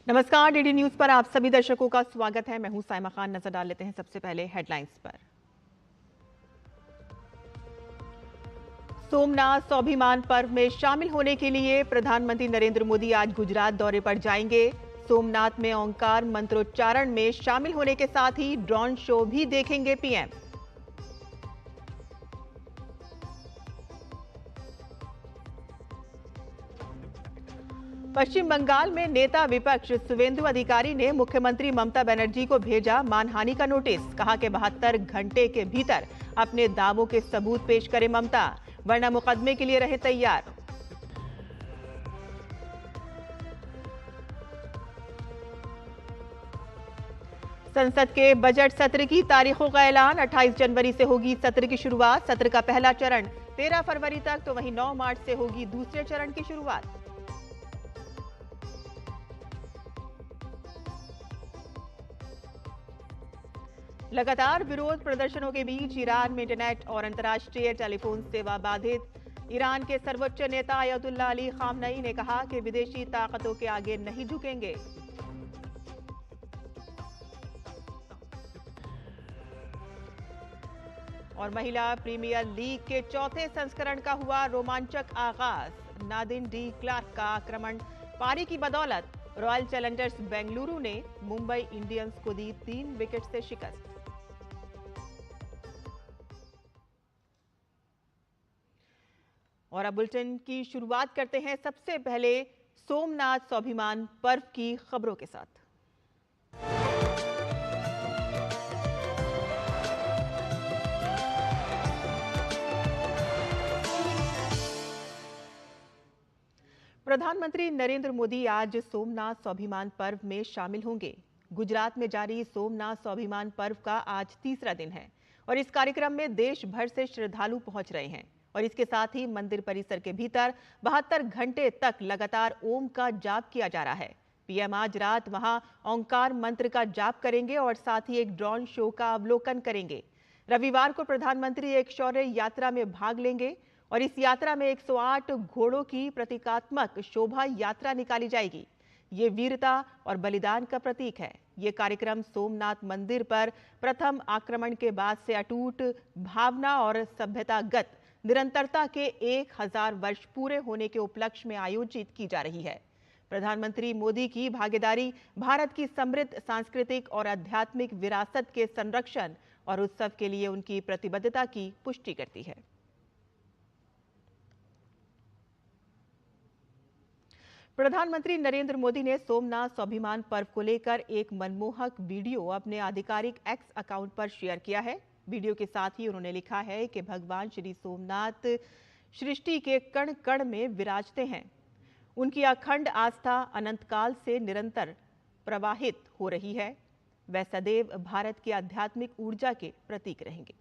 नमस्कार, DD news पर आप सभी दर्शकों का स्वागत है। मैं हूं साइमा खान। नजर डाल लेते हैं सबसे पहले हेडलाइंस पर। सोमनाथ स्वाभिमान पर्व में शामिल होने के लिए प्रधानमंत्री नरेंद्र मोदी आज गुजरात दौरे पर जाएंगे। सोमनाथ में ओंकार मंत्रोच्चारण में शामिल होने के साथ ही ड्रोन शो भी देखेंगे पीएम। पश्चिम बंगाल में नेता विपक्ष शुवेंदु अधिकारी ने मुख्यमंत्री ममता बनर्जी को भेजा मानहानि का नोटिस। कहा कि 72 घंटे के भीतर अपने दावों के सबूत पेश करे ममता, वरना मुकदमे के लिए रहे तैयार। संसद के बजट सत्र की तारीखों का ऐलान। 28 जनवरी से होगी सत्र की शुरुआत। सत्र का पहला चरण 13 फरवरी तक, तो वहीं 9 मार्च से होगी दूसरे चरण की शुरुआत। लगातार विरोध प्रदर्शनों के बीच ईरान में इंटरनेट और अंतर्राष्ट्रीय टेलीफोन सेवा बाधित। ईरान के सर्वोच्च नेता अयतुल्ला अली खामनई ने कहा कि विदेशी ताकतों के आगे नहीं झुकेंगे। और महिला प्रीमियर लीग के चौथे संस्करण का हुआ रोमांचक आगाज। नादिन डी क्लार्क का आक्रमण पारी की बदौलत रॉयल चैलेंजर्स बेंगलुरु ने मुंबई इंडियंस को दी 3 विकेट से शिकस्त। और अब बुलेटिन की शुरुआत करते हैं सबसे पहले सोमनाथ स्वाभिमान पर्व की खबरों के साथ। प्रधानमंत्री नरेंद्र मोदी आज सोमनाथ स्वाभिमान पर्व में शामिल होंगे। गुजरात में जारी सोमनाथ स्वाभिमान पर्व का आज तीसरा दिन है और इस कार्यक्रम में देश भर से श्रद्धालु पहुंच रहे हैं। और इसके साथ ही मंदिर परिसर के भीतर 72 घंटे तक लगातार ओम का जाप किया जा रहा है। पीएम आज रात वहां ओंकार मंत्र का जाप करेंगे और साथ ही एक ड्रोन शो का अवलोकन करेंगे। रविवार को प्रधानमंत्री एक शौर्य यात्रा में भाग लेंगे और इस यात्रा में 108 घोड़ों की प्रतीकात्मक शोभा यात्रा निकाली जाएगी। ये वीरता और बलिदान का प्रतीक है। ये कार्यक्रम सोमनाथ मंदिर पर प्रथम आक्रमण के बाद से अटूट भावना और सभ्यतागत निरंतरता के 1000 वर्ष पूरे होने के उपलक्ष्य में आयोजित की जा रही है। प्रधानमंत्री मोदी की भागीदारी भारत की समृद्ध सांस्कृतिक और आध्यात्मिक विरासत के संरक्षण और उत्सव के लिए उनकी प्रतिबद्धता की पुष्टि करती है। प्रधानमंत्री नरेंद्र मोदी ने सोमनाथ स्वाभिमान पर्व को लेकर एक मनमोहक वीडियो अपने आधिकारिक एक्स अकाउंट पर शेयर किया है। वीडियो के साथ ही उन्होंने लिखा है कि भगवान श्री सोमनाथ सृष्टि के कण कण में विराजते हैं। उनकी अखंड आस्था अनंतकाल से निरंतर प्रवाहित हो रही है। वह सदैव भारत की आध्यात्मिक ऊर्जा के प्रतीक रहेंगे।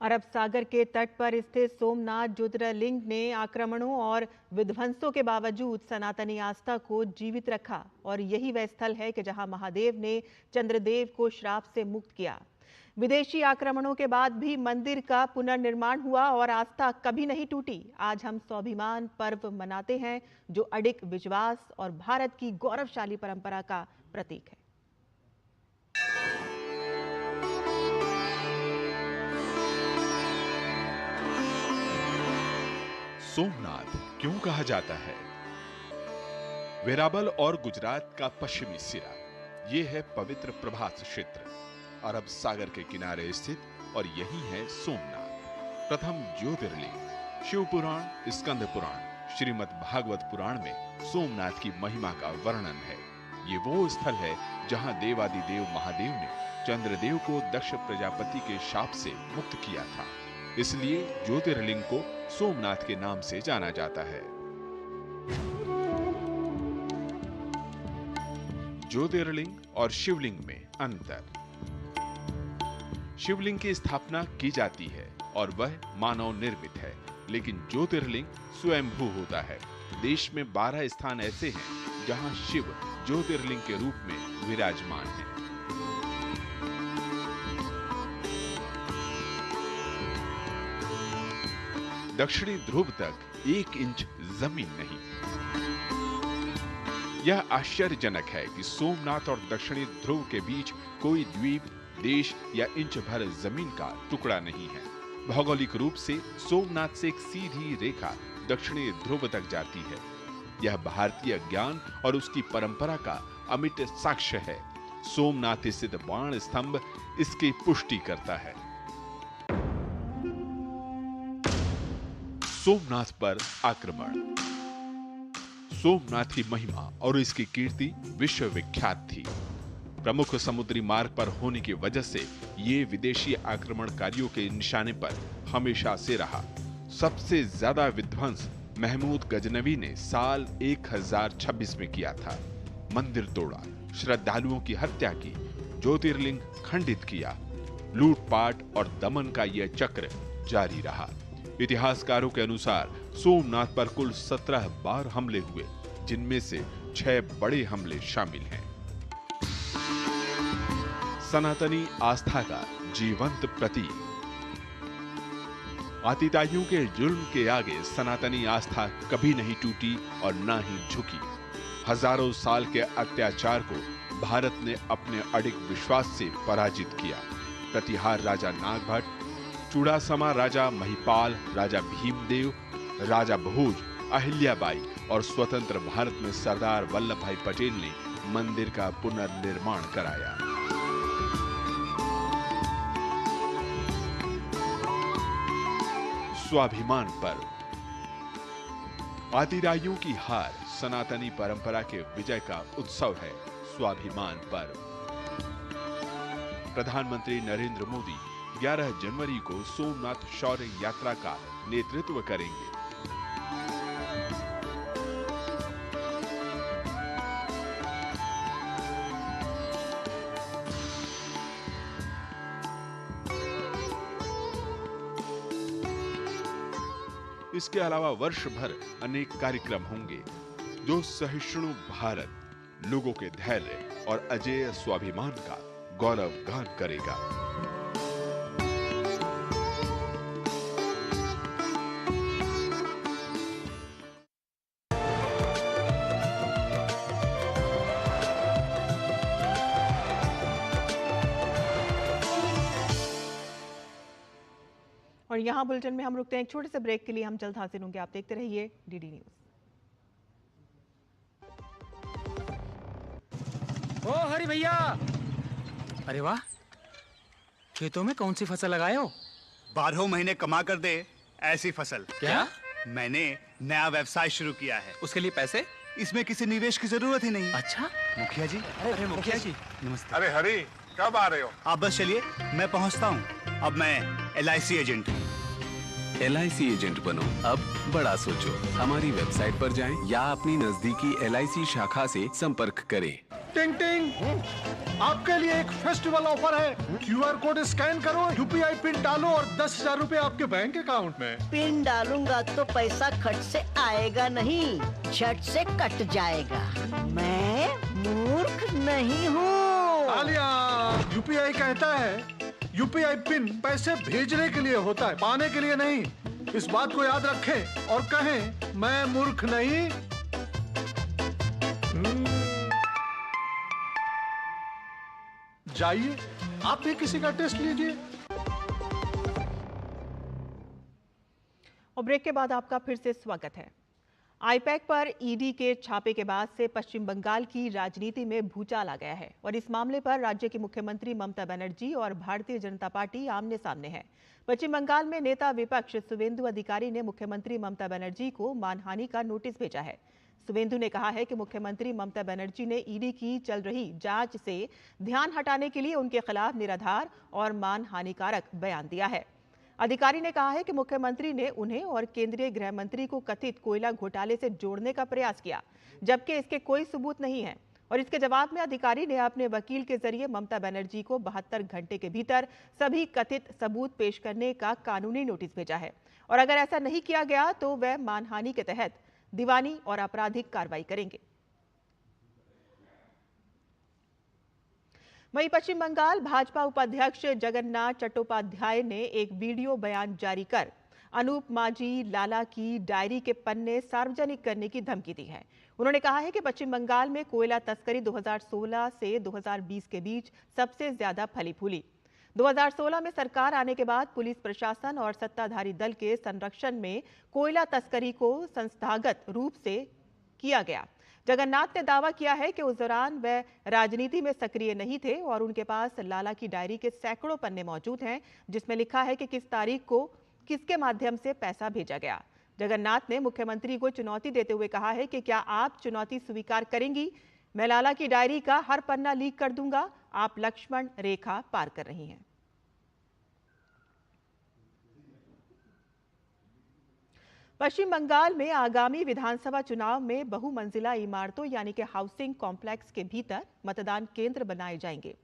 अरब सागर के तट पर स्थित सोमनाथ ज्योतिर्लिंग ने आक्रमणों और विध्वंसों के बावजूद सनातनी आस्था को जीवित रखा और यही वह स्थल है कि जहां महादेव ने चंद्रदेव को श्राप से मुक्त किया। विदेशी आक्रमणों के बाद भी मंदिर का पुनर्निर्माण हुआ और आस्था कभी नहीं टूटी। आज हम स्वाभिमान पर्व मनाते हैं जो अडिग विश्वास और भारत की गौरवशाली परंपरा का प्रतीक है। सोमनाथ क्यों कहा जाता है? वेरावल और गुजरात का पश्चिमी सिरा, ये है पवित्र प्रभास क्षेत्र, अरब सागर के किनारे स्थित, और यही है सोमनाथ। प्रथम ज्योतिर्लिंग शिव पुराण, स्कंद पुराण, श्रीमद् भागवत पुराण में सोमनाथ की महिमा का वर्णन है। ये वो स्थल है जहां देवादिदेव महादेव ने चंद्रदेव को दक्ष प्रजापति के शाप से मुक्त किया था, इसलिए ज्योतिर्लिंग को सोमनाथ के नाम से जाना जाता है। ज्योतिर्लिंग और शिवलिंग में अंतर। शिवलिंग की स्थापना की जाती है और वह मानव निर्मित है, लेकिन ज्योतिर्लिंग स्वयंभू होता है। देश में 12 स्थान ऐसे हैं जहां शिव ज्योतिर्लिंग के रूप में विराजमान है। दक्षिणी ध्रुव तक 1 इंच जमीन नहीं। यह आश्चर्यजनक है कि सोमनाथ और दक्षिणी ध्रुव के बीच कोई द्वीप, देश या इंच भर जमीन का टुकड़ा नहीं है। भौगोलिक रूप से सोमनाथ से एक सीधी रेखा दक्षिणी ध्रुव तक जाती है। यह भारतीय ज्ञान और उसकी परंपरा का अमिट साक्ष्य है। सोमनाथ स्थित बाण स्तंभ इसकी पुष्टि करता है। सोमनाथ पर आक्रमण। सोमनाथ की महिमा और इसकी कीर्ति विश्व विख्यात थी। प्रमुख समुद्री मार्ग पर होने की वजह से ये विदेशी आक्रमणकारियों के निशाने पर हमेशा से रहा। सबसे ज्यादा विध्वंस महमूद गजनवी ने साल 1026 में किया था। मंदिर तोड़ा, श्रद्धालुओं की हत्या की, ज्योतिर्लिंग खंडित किया। लूटपाट और दमन का यह चक्र जारी रहा। इतिहासकारों के अनुसार सोमनाथ पर कुल 17 बार हमले हुए, जिनमें से 6 बड़े हमले शामिल हैं। सनातनी आस्था का जीवंत प्रतीक। आतिताइयों के जुल्म के आगे सनातनी आस्था कभी नहीं टूटी और न ही झुकी। हजारों साल के अत्याचार को भारत ने अपने अडिग विश्वास से पराजित किया। प्रतिहार राजा नागभट्ट, चूड़ासमा राजा महिपाल, राजा भीमदेव, राजा भोज, अहिल्याबाई और स्वतंत्र भारत में सरदार वल्लभ भाई पटेल ने मंदिर का पुनर्निर्माण कराया। स्वाभिमान पर्व। आतिताइयों की हार सनातनी परंपरा के विजय का उत्सव है स्वाभिमान पर्व। प्रधानमंत्री नरेंद्र मोदी 11 जनवरी को सोमनाथ शौर्य यात्रा का नेतृत्व करेंगे। इसके अलावा वर्ष भर अनेक कार्यक्रम होंगे जो सहिष्णु भारत, लोगों के धैर्य और अजेय स्वाभिमान का गौरव गान करेगा। और यहाँ बुलेटिन में हम रुकते हैं एक छोटे से ब्रेक के लिए। हम जल्द हाजिर होंगे, आप देखते रहिए डीडी न्यूज। ओ हरि भैया, अरे वाह, खेतों में कौन सी फसल लगाए हो? 12 महीने कमा कर दे ऐसी फसल। क्या? मैंने नया व्यवसाय शुरू किया है। उसके लिए पैसे? इसमें किसी निवेश की जरूरत ही नहीं। अच्छा मुखिया जी। अरे मुखिया जी नमस्ते। अरे हरी, कब आ रहे हो? आप बस चलिए, मैं पहुंचता हूँ। अब मैं LIC एजेंट हूँ। LIC एजेंट बनो, अब बड़ा सोचो। हमारी वेबसाइट पर जाएं या अपनी नजदीकी LIC शाखा से संपर्क करें। टिंग टिंग आपके लिए एक फेस्टिवल ऑफर है। QR कोड स्कैन करो, UPI पिन डालो और 10,000 रुपए आपके बैंक अकाउंट में। पिन डालूंगा तो पैसा खट से आएगा नहीं, झट से कट जाएगा। मैं मूर्ख नहीं हूँ। आलिया, UPI कहता है UPI पिन पैसे भेजने के लिए होता है, पाने के लिए नहीं। इस बात को याद रखें और कहें मैं मूर्ख नहीं। जाइए, आप भी किसी का टेस्ट लीजिए। और ब्रेक के बाद आपका फिर से स्वागत है। आईपैक पर ईडी के छापे के बाद से पश्चिम बंगाल की राजनीति में भूचाल आ गया है और इस मामले पर राज्य की मुख्यमंत्री ममता बनर्जी और भारतीय जनता पार्टी आमने सामने है। पश्चिम बंगाल में नेता विपक्ष शुवेंदु अधिकारी ने मुख्यमंत्री ममता बनर्जी को मानहानि का नोटिस भेजा है। शुवेंदु ने कहा है कि मुख्यमंत्री ममता बनर्जी ने ईडी की चल रही जांच से ध्यान हटाने के लिए उनके खिलाफ निराधार और मानहानिकारक बयान दिया है। अधिकारी ने कहा है कि मुख्यमंत्री ने उन्हें और केंद्रीय गृह मंत्री को कथित कोयला घोटाले से जोड़ने का प्रयास किया, जबकि इसके कोई सबूत नहीं है। और इसके जवाब में अधिकारी ने अपने वकील के जरिए ममता बनर्जी को 72 घंटे के भीतर सभी कथित सबूत पेश करने का कानूनी नोटिस भेजा है और अगर ऐसा नहीं किया गया तो वह मानहानि के तहत दीवानी और आपराधिक कार्रवाई करेंगे। वहीं पश्चिम बंगाल भाजपा उपाध्यक्ष जगन्नाथ चट्टोपाध्याय ने एक वीडियो बयान जारी कर अनूप माझी लाला की डायरी के पन्ने सार्वजनिक करने की धमकी दी है। उन्होंने कहा है कि पश्चिम बंगाल में कोयला तस्करी 2016 से 2020 के बीच सबसे ज्यादा फली फूली। 2016 में सरकार आने के बाद पुलिस प्रशासन और सत्ताधारी दल के संरक्षण में कोयला तस्करी को संस्थागत रूप से किया गया। जगन्नाथ ने दावा किया है कि उस दौरान वह राजनीति में सक्रिय नहीं थे और उनके पास लाला की डायरी के सैकड़ों पन्ने मौजूद हैं, जिसमें लिखा है कि किस तारीख को किसके माध्यम से पैसा भेजा गया। जगन्नाथ ने मुख्यमंत्री को चुनौती देते हुए कहा है कि क्या आप चुनौती स्वीकार करेंगी? मैं लाला की डायरी का हर पन्ना लीक कर दूंगा। आप लक्ष्मण रेखा पार कर रही हैं। पश्चिम बंगाल में आगामी विधानसभा चुनाव में बहुमंजिला इमारतों यानी कि हाउसिंग कॉम्प्लेक्स के भीतर मतदान केंद्र बनाए जाएंगे।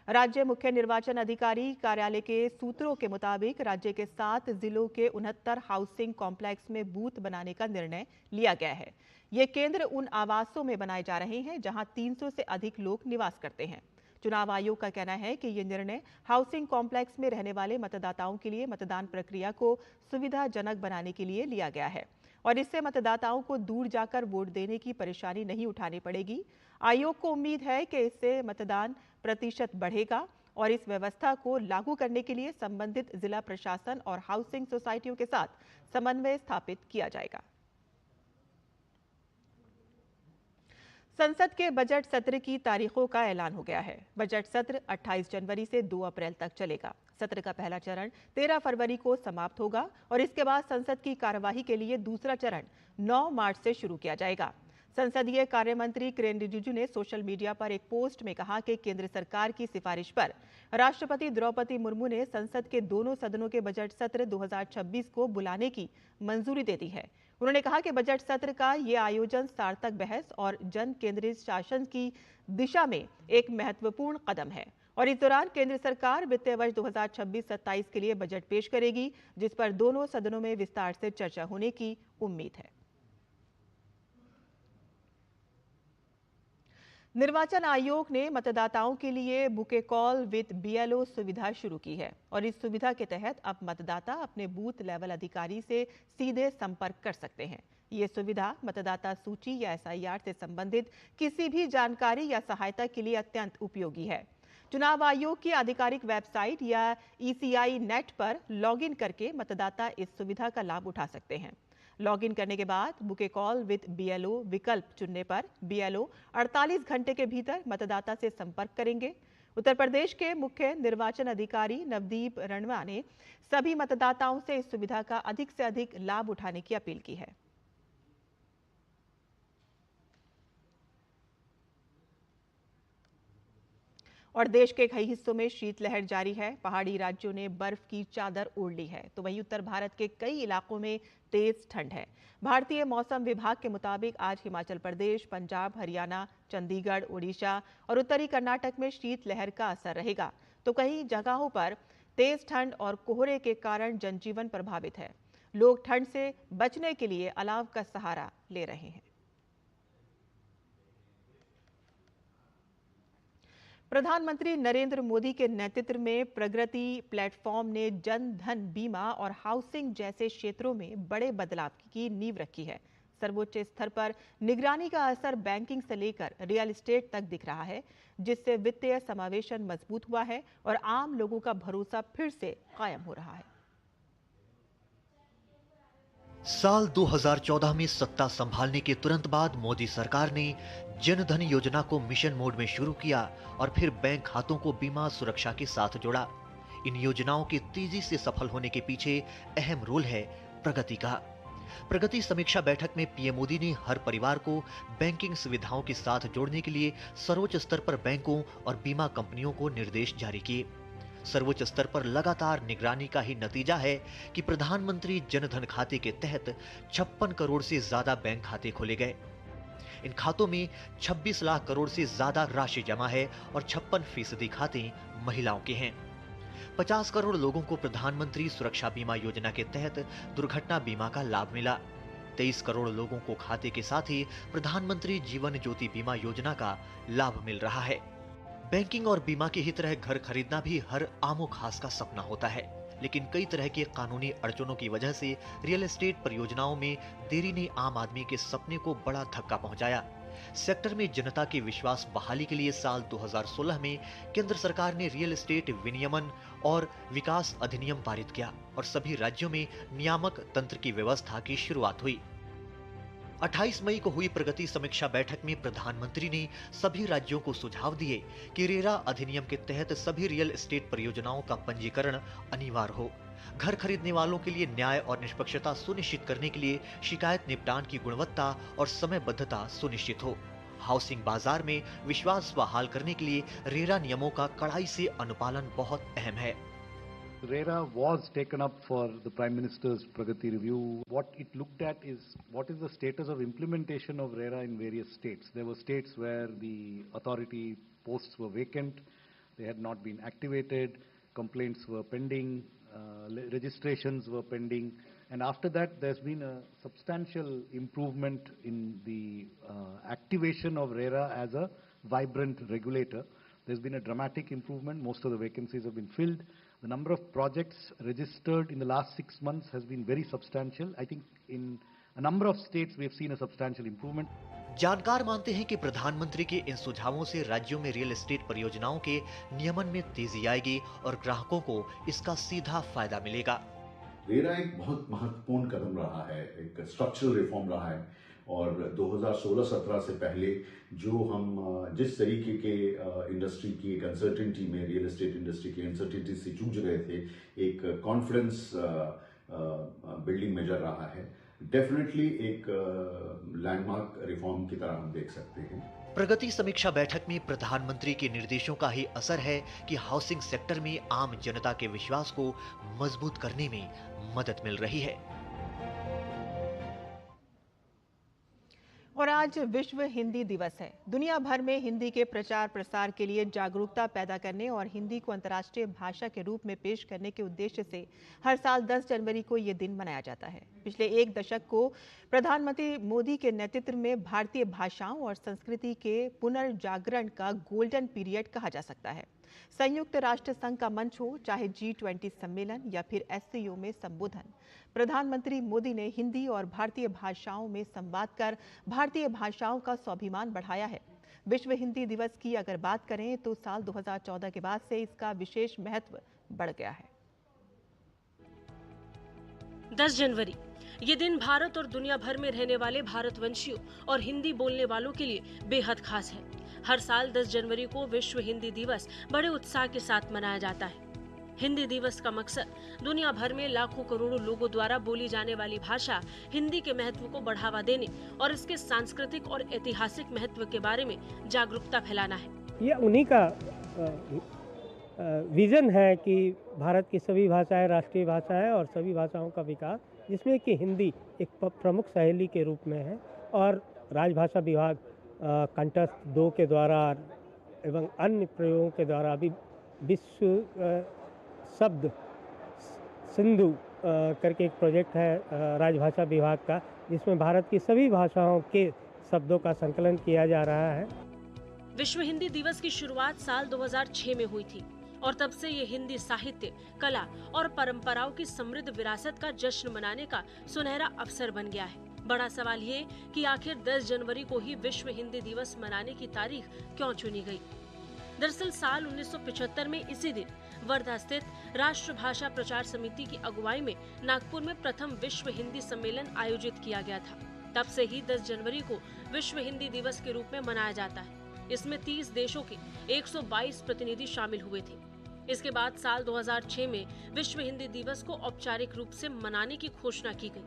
राज्य मुख्य निर्वाचन अधिकारी कार्यालय के सूत्रों के मुताबिक राज्य के 7 जिलों के 69 हाउसिंग कॉम्प्लेक्स में बूथ बनाने का निर्णय लिया गया है। ये केंद्र उन आवासों में बनाए जा रहे हैं जहां 300 से अधिक लोग निवास करते हैं। चुनाव आयोग का कहना है कि ये निर्णय हाउसिंग कॉम्प्लेक्स में रहने वाले मतदाताओं के लिए मतदान प्रक्रिया को सुविधाजनक बनाने के लिए लिया गया है और इससे मतदाताओं को दूर जाकर वोट देने की परेशानी नहीं उठानी पड़ेगी। आयोग को उम्मीद है कि इससे मतदान प्रतिशत बढ़ेगा और इस व्यवस्था को लागू करने के लिए संबंधित जिला प्रशासन और हाउसिंग सोसाइटियों के साथ समन्वय स्थापित किया जाएगा। संसद के बजट सत्र की तारीखों का ऐलान हो गया है। बजट सत्र 28 जनवरी से 2 अप्रैल तक चलेगा। सत्र का पहला चरण 13 फरवरी को समाप्त होगा और इसके बाद संसद की कार्यवाही के लिए दूसरा चरण 9 मार्च से शुरू किया जाएगा। संसदीय कार्य मंत्री किरेन रिजिजू ने सोशल मीडिया पर एक पोस्ट में कहा कि केंद्र सरकार की सिफारिश पर राष्ट्रपति द्रौपदी मुर्मू ने संसद के दोनों सदनों के बजट सत्र 2026 को बुलाने की मंजूरी दे दी है। उन्होंने कहा कि बजट सत्र का ये आयोजन सार्थक बहस और जन केंद्रित शासन की दिशा में एक महत्वपूर्ण कदम है और इस दौरान केंद्र सरकार वित्तीय वर्ष 2026-27 के लिए बजट पेश करेगी, जिस पर दोनों सदनों में विस्तार से चर्चा होने की उम्मीद है। निर्वाचन आयोग ने मतदाताओं के लिए बुके कॉल विद BLO सुविधा शुरू की है और इस सुविधा के तहत अब मतदाता अपने बूथ लेवल अधिकारी से सीधे संपर्क कर सकते हैं। ये सुविधा मतदाता सूची या SIR से संबंधित किसी भी जानकारी या सहायता के लिए अत्यंत उपयोगी है। चुनाव आयोग की आधिकारिक वेबसाइट या ECI नेट पर लॉगिन करके मतदाता इस सुविधा का लाभ उठा सकते हैं। लॉगिन करने के बाद बुके कॉल विद BLO विकल्प चुनने पर BLO 48 घंटे के भीतर मतदाता से संपर्क करेंगे। उत्तर प्रदेश के मुख्य निर्वाचन अधिकारी नवदीप रणवा ने सभी मतदाताओं से इस सुविधा का अधिक से अधिक लाभ उठाने की अपील की है। और देश के कई हिस्सों में शीतलहर जारी है। पहाड़ी राज्यों ने बर्फ की चादर ओढ़ ली है, तो वहीं उत्तर भारत के कई इलाकों में तेज ठंड है। भारतीय मौसम विभाग के मुताबिक आज हिमाचल प्रदेश, पंजाब, हरियाणा, चंडीगढ़, उड़ीसा और उत्तरी कर्नाटक में शीतलहर का असर रहेगा, तो कई जगहों पर तेज ठंड और कोहरे के कारण जनजीवन प्रभावित है। लोग ठंड से बचने के लिए अलाव का सहारा ले रहे हैं। प्रधानमंत्री नरेंद्र मोदी के नेतृत्व में प्रगति प्लेटफॉर्म ने जन धन बीमा और हाउसिंग जैसे क्षेत्रों में बड़े बदलाव की नींव रखी है। सर्वोच्च स्तर पर निगरानी का असर बैंकिंग से लेकर रियल एस्टेट तक दिख रहा है, जिससे वित्तीय समावेशन मजबूत हुआ है और आम लोगों का भरोसा फिर से कायम हो रहा है। साल 2014 में सत्ता संभालने के तुरंत बाद मोदी सरकार ने जनधन योजना को मिशन मोड में शुरू किया और फिर बैंक खातों को बीमा सुरक्षा के साथ जोड़ा। इन योजनाओं के तेजी से सफल होने के पीछे अहम रोल है प्रगति का। प्रगति समीक्षा बैठक में पीएम मोदी ने हर परिवार को बैंकिंग सुविधाओं के साथ जोड़ने के लिए सर्वोच्च स्तर पर बैंकों और बीमा कंपनियों को निर्देश जारी किए। सर्वोच्च स्तर पर लगातार निगरानी का ही नतीजा है कि प्रधानमंत्री जनधन खाते के तहत 56 करोड़ से ज्यादा बैंक खाते खोले गए। इन खातों में 26 लाख करोड़ से ज्यादा राशि जमा है और 56% खाते महिलाओं के हैं। 50 करोड़ लोगों को प्रधानमंत्री सुरक्षा बीमा योजना के तहत दुर्घटना बीमा का लाभ मिला। 23 करोड़ लोगों को खाते के साथ ही प्रधानमंत्री जीवन ज्योति बीमा योजना का लाभ मिल रहा है। बैंकिंग और बीमा की ही तरह घर खरीदना भी हर आमो खास का सपना होता है, लेकिन कई तरह के कानूनी अड़चनों की वजह से रियल एस्टेट परियोजनाओं में देरी ने आम आदमी के सपने को बड़ा धक्का पहुंचाया। सेक्टर में जनता के विश्वास बहाली के लिए साल 2016 में केंद्र सरकार ने रियल एस्टेट विनियमन और विकास अधिनियम पारित किया और सभी राज्यों में नियामक तंत्र की व्यवस्था की शुरुआत हुई। 28 मई को हुई प्रगति समीक्षा बैठक में प्रधानमंत्री ने सभी राज्यों को सुझाव दिए कि रेरा अधिनियम के तहत सभी रियल एस्टेट परियोजनाओं का पंजीकरण अनिवार्य हो। घर खरीदने वालों के लिए न्याय और निष्पक्षता सुनिश्चित करने के लिए शिकायत निपटान की गुणवत्ता और समयबद्धता सुनिश्चित हो। हाउसिंग बाजार में विश्वास बहाल करने के लिए रेरा नियमों का कड़ाई से अनुपालन बहुत अहम है। RERA was taken up for the Prime Minister's Pragati review. What it looked at is what is the status of implementation of RERA in various states. There were states where the authority posts were vacant, they had not been activated, complaints were pending, registrations were pending, and after that there's been a substantial improvement in the activation of RERA as a vibrant regulator. There's been a dramatic improvement. Most of the vacancies have been filled. The number of projects registered in the last 6 months has been very substantial. I think in a number of states we have seen a substantial improvement. जानकार मानते हैं कि प्रधानमंत्री के इन सुझावों से राज्यों में रियल एस्टेट परियोजनाओं के नियमन में तेजी आएगी और ग्राहकों को इसका सीधा फायदा मिलेगा। रेरा एक बहुत महत्वपूर्ण कदम रहा है, एक स्ट्रक्चरल रिफॉर्म रहा है और 2016-17 से पहले जो हम जिस तरीके के इंडस्ट्री की एक अनसर्टेनिटी में, रियल एस्टेट इंडस्ट्री की अनसर्टेनिटी से जूझ रहे थे, एक कॉन्फिडेंस बिल्डिंग मेजर रहा है। डेफिनेटली एक लैंडमार्क रिफॉर्म की तरह हम देख सकते हैं। प्रगति समीक्षा बैठक में प्रधानमंत्री के निर्देशों का ही असर है कि हाउसिंग सेक्टर में आम जनता के विश्वास को मजबूत करने में मदद मिल रही है। और आज विश्व हिंदी दिवस है। दुनिया भर में हिंदी के प्रचार प्रसार के लिए जागरूकता पैदा करने और हिंदी को अंतर्राष्ट्रीय भाषा के रूप में पेश करने के उद्देश्य से हर साल 10 जनवरी को ये दिन मनाया जाता है। पिछले एक दशक को प्रधानमंत्री मोदी के नेतृत्व में भारतीय भाषाओं और संस्कृति के पुनर्जागरण का गोल्डन पीरियड कहा जा सकता है। संयुक्त राष्ट्र संघ का मंच हो, चाहे G20 सम्मेलन या फिर SCO में संबोधन, प्रधानमंत्री मोदी ने हिंदी और भारतीय भाषाओं में संवाद कर भारतीय भाषाओं का स्वाभिमान बढ़ाया है। विश्व हिंदी दिवस की अगर बात करें तो साल 2014 के बाद से इसका विशेष महत्व बढ़ गया है। 10 जनवरी ये दिन भारत और दुनिया भर में रहने वाले भारतवंशियों और हिंदी बोलने वालों के लिए बेहद खास है। हर साल 10 जनवरी को विश्व हिंदी दिवस बड़े उत्साह के साथ मनाया जाता है। हिंदी दिवस का मकसद दुनिया भर में लाखों करोड़ों लोगों द्वारा बोली जाने वाली भाषा हिंदी के महत्व को बढ़ावा देने और इसके सांस्कृतिक और ऐतिहासिक महत्व के बारे में जागरूकता फैलाना है। ये उन्हीं का विज़न है कि भारत की सभी भाषाएं राष्ट्रीय भाषा है और सभी भाषाओं का विकास, जिसमें कि हिंदी एक प्रमुख सहेली के रूप में है और राजभाषा विभाग कंठस्थ 2 के द्वारा एवं अन्य प्रयोगों के द्वारा अभी विश्व शब्द सिंधु करके एक प्रोजेक्ट है राजभाषा विभाग का, जिसमें भारत की सभी भाषाओं के शब्दों का संकलन किया जा रहा है। विश्व हिंदी दिवस की शुरुआत साल 2006 में हुई थी और तब से ये हिंदी साहित्य, कला और परंपराओं की समृद्ध विरासत का जश्न मनाने का सुनहरा अवसर बन गया है। बड़ा सवाल ये कि आखिर 10 जनवरी को ही विश्व हिंदी दिवस मनाने की तारीख क्यों चुनी गई? दरअसल साल 1975 में इसी दिन वर्धा स्थित राष्ट्रभाषा प्रचार समिति की अगुवाई में नागपुर में प्रथम विश्व हिंदी सम्मेलन आयोजित किया गया था। तब से ही 10 जनवरी को विश्व हिंदी दिवस के रूप में मनाया जाता है। इसमें 30 देशों के 122 प्रतिनिधि शामिल हुए थे। इसके बाद साल 2006 में विश्व हिंदी दिवस को औपचारिक रूप से मनाने की घोषणा की गई।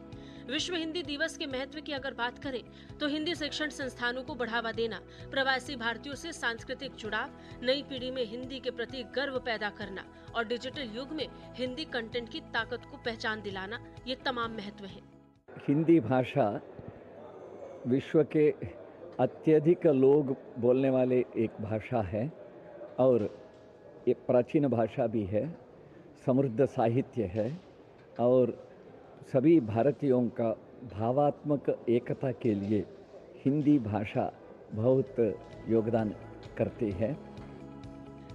विश्व हिंदी दिवस के महत्व की अगर बात करें तो हिंदी शिक्षण संस्थानों को बढ़ावा देना, प्रवासी भारतीयों से सांस्कृतिक जुड़ाव, नई पीढ़ी में हिंदी के प्रति गर्व पैदा करना और डिजिटल युग में हिंदी कंटेंट की ताकत को पहचान दिलाना, ये तमाम महत्व हैं। हिंदी भाषा विश्व के अत्यधिक लोग बोलने वाले एक भाषा है और एक प्राचीन भाषा भी है, समृद्ध साहित्य है और सभी भारतीयों का भावात्मक एकता के लिए हिंदी भाषा बहुत योगदान करती है।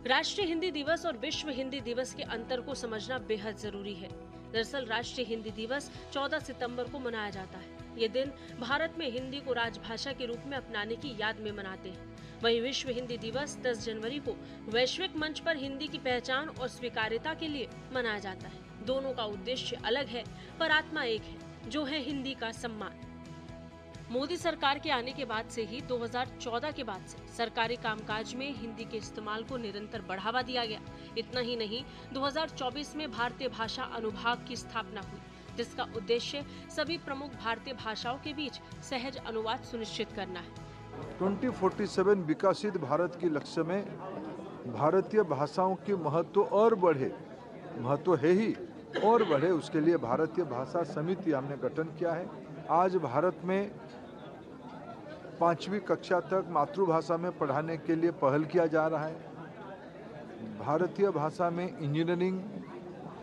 राष्ट्रीय हिंदी दिवस और विश्व हिंदी दिवस के अंतर को समझना बेहद जरूरी है। दरअसल राष्ट्रीय हिंदी दिवस 14 सितंबर को मनाया जाता है। ये दिन भारत में हिंदी को राजभाषा के रूप में अपनाने की याद में मनाते हैं। वहीं विश्व हिंदी दिवस 10 जनवरी को वैश्विक मंच पर हिंदी की पहचान और स्वीकार्यता के लिए मनाया जाता है। दोनों का उद्देश्य अलग है पर आत्मा एक है, जो है हिंदी का सम्मान। मोदी सरकार के आने के बाद से ही 2014 के बाद से सरकारी कामकाज में हिंदी के इस्तेमाल को निरंतर बढ़ावा दिया गया। इतना ही नहीं, 2024 में भारतीय भाषा अनुभाग की स्थापना हुई, जिसका उद्देश्य सभी प्रमुख भारतीय भाषाओं के बीच सहज अनुवाद सुनिश्चित करना है। 2047 विकसित भारत के लक्ष्य में भारतीय भाषाओं की महत्व और बढ़े, महत्व है ही और बढ़े, उसके लिए भारतीय भाषा समिति हमने गठन किया है। आज भारत में 5वीं कक्षा तक मातृभाषा में पढ़ाने के लिए पहल किया जा रहा है। भारतीय भाषा में इंजीनियरिंग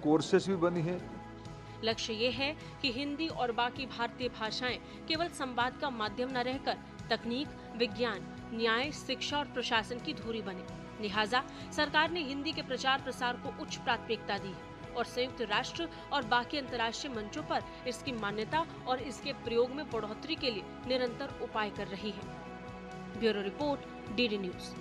कोर्सेस भी बनी है। लक्ष्य ये है कि हिंदी और बाकी भारतीय भाषाएं केवल संवाद का माध्यम न रहकर तकनीक, विज्ञान, न्याय, शिक्षा और प्रशासन की धुरी बने। लिहाजा सरकार ने हिंदी के प्रचार प्रसार को उच्च प्राथमिकता दी है और संयुक्त राष्ट्र और बाकी अंतर्राष्ट्रीय मंचों पर इसकी मान्यता और इसके प्रयोग में बढ़ोतरी के लिए निरंतर उपाय कर रही है। Bureau report, DD news.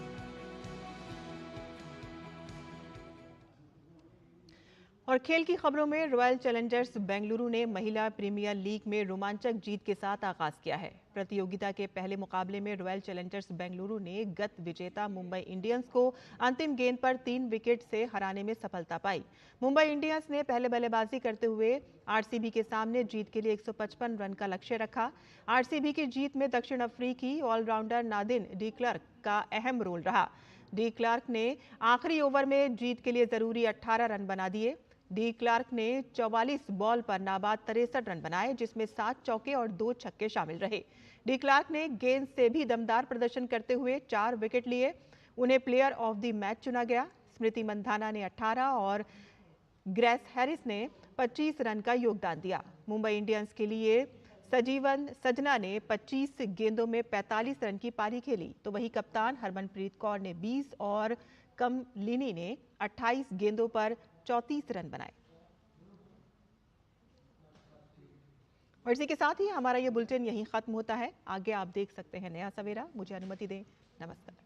और खेल की खबरों में रॉयल चैलेंजर्स बेंगलुरु ने महिला प्रीमियर लीग में रोमांचक जीत के साथ आगाज किया है। प्रतियोगिता के पहले मुकाबले में रॉयल चैलेंजर्स बेंगलुरु ने गत विजेता मुंबई इंडियंस को अंतिम गेंद पर 3 विकेट से हराने में सफलता पाई। मुंबई इंडियंस ने पहले बल्लेबाजी करते हुए आरसीबी के सामने जीत के लिए 155 रन का लक्ष्य रखा। आरसीबी की जीत में दक्षिण अफ्रीकी ऑलराउंडर नादिन डी क्लर्क का अहम रोल रहा। डी क्लर्क ने आखिरी ओवर में जीत के लिए जरूरी 18 रन बना दिए। डी क्लार्क ने 44 बॉल पर नाबाद 63 रन बनाए, जिसमें 7 चौके और 2 छक्के शामिल रहे। डी क्लार्क ने गेंद से भी दमदार प्रदर्शन करते हुए 4 विकेट लिए। उन्हें प्लेयर ऑफ द मैच चुना गया। स्मृति मंधाना ने 18 और ग्रेस हैरिस ने 25 रन का योगदान दिया। मुंबई इंडियंस के लिए सजीवन सजना ने 25 गेंदों में 45 रन की पारी खेली, तो वही कप्तान हरमनप्रीत कौर ने 20 और कमलिनी ने 28 गेंदों पर 34 रन बनाए। और इसी के साथ ही हमारा ये बुलेटिन यहीं खत्म होता है। आगे आप देख सकते हैं नया सवेरा। मुझे अनुमति दें। नमस्कार।